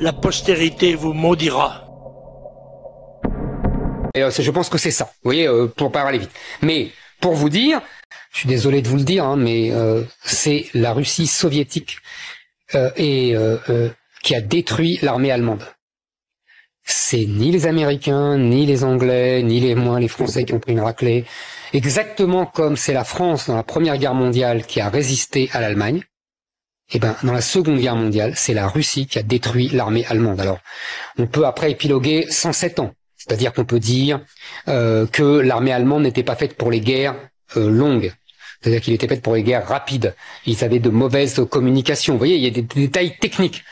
la postérité vous maudira. Et je pense que c'est ça, vous voyez, pour pas aller vite. Mais pour vous dire, je suis désolé de vous le dire, hein, mais c'est la Russie soviétique qui a détruit l'armée allemande. C'est ni les Américains, ni les Anglais, ni les Français qui ont pris une raclée. Exactement comme c'est la France dans la Première Guerre mondiale qui a résisté à l'Allemagne, et ben dans la Seconde Guerre mondiale, c'est la Russie qui a détruit l'armée allemande. Alors, on peut après épiloguer 107 ans. C'est-à-dire qu'on peut dire que l'armée allemande n'était pas faite pour les guerres longues. C'est-à-dire qu'il était fait pour les guerres rapides. Ils avaient de mauvaises communications. Vous voyez, il y a des détails techniques.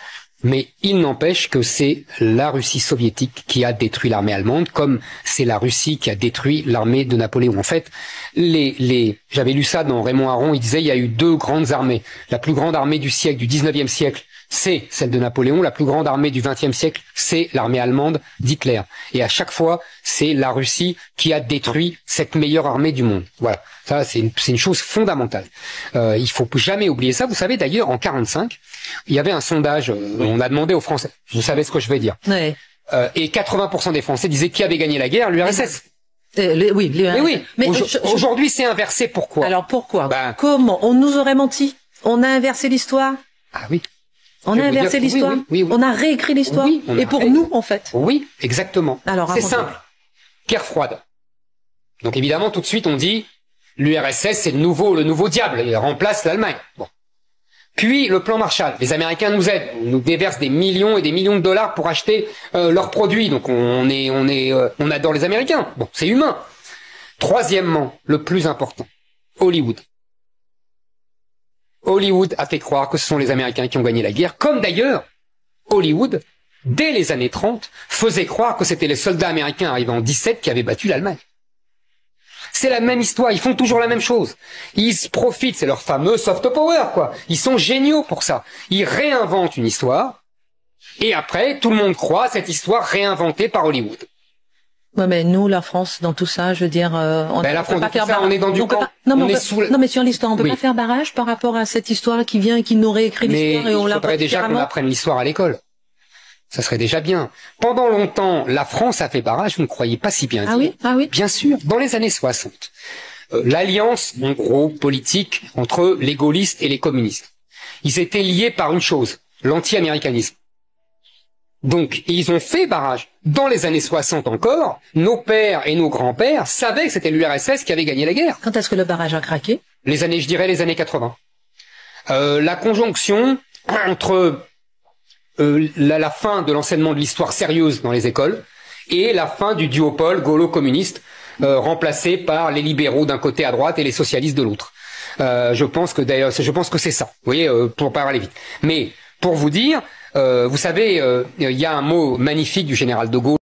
Mais il n'empêche que c'est la Russie soviétique qui a détruit l'armée allemande, comme c'est la Russie qui a détruit l'armée de Napoléon. En fait, j'avais lu ça dans Raymond Aron, il disait il y a eu deux grandes armées. La plus grande armée du siècle, du 19e siècle, c'est celle de Napoléon. La plus grande armée du 20e siècle, c'est l'armée allemande d'Hitler. Et à chaque fois, c'est la Russie qui a détruit cette meilleure armée du monde. Voilà. Ça, c'est une chose fondamentale. Il faut jamais oublier ça. Vous savez, d'ailleurs, en 45, il y avait un sondage, on a demandé aux Français, vous savez ce que je vais dire, ouais. Et 80% des Français disaient qui avait gagné la guerre, l'URSS. Oui, mais oui. Mais aujourd'hui, c'est inversé. Pourquoi? Alors pourquoi? Comment? On nous aurait menti? On a inversé l'histoire? Ah oui. On a inversé l'histoire? Oui. On a réécrit l'histoire? Oui, et pour nous, en fait? Oui, exactement. Alors, c'est simple. Guerre froide. Donc évidemment, tout de suite, on dit l'URSS, c'est le nouveau diable. Il remplace l'Allemagne. Bon. Puis le plan Marshall. Les Américains nous aident, nous déversent des millions et des millions de dollars pour acheter leurs produits. Donc on adore les Américains. Bon, c'est humain. Troisièmement, le plus important, Hollywood. Hollywood a fait croire que ce sont les Américains qui ont gagné la guerre, comme d'ailleurs Hollywood, dès les années 30, faisait croire que c'était les soldats américains arrivés en 17 qui avaient battu l'Allemagne. C'est la même histoire, ils font toujours la même chose. Ils se profitent, c'est leur fameux soft power, quoi. Ils sont géniaux pour ça. Ils réinventent une histoire, et après, tout le monde croit à cette histoire réinventée par Hollywood. Ouais, mais nous, la France, dans tout ça, je veux dire, on ne peut pas faire barrage. On est dans du camp. Non, mais sur l'histoire, on peut pas faire barrage par rapport à cette histoire qui vient et qui nous réécrit l'histoire et on l'a. Il faudrait déjà qu'on apprenne l'histoire à l'école. Ça serait déjà bien. Pendant longtemps, la France a fait barrage, vous ne croyez pas si bien dire. Ah oui. Bien sûr. Dans les années 60, l'alliance, en gros, politique entre les gaullistes et les communistes. Ils étaient liés par une chose, l'anti-américanisme. Donc, ils ont fait barrage. Dans les années 60 encore, nos pères et nos grands-pères savaient que c'était l'URSS qui avait gagné la guerre. Quand est-ce que le barrage a craqué? Je dirais les années 80. La conjonction entre la fin de l'enseignement de l'histoire sérieuse dans les écoles et la fin du duopole gaulo-communiste remplacé par les libéraux d'un côté à droite et les socialistes de l'autre. Je pense que c'est ça. Vous voyez, pour pas aller vite. Mais pour vous dire, vous savez, il y a un mot magnifique du général de Gaulle.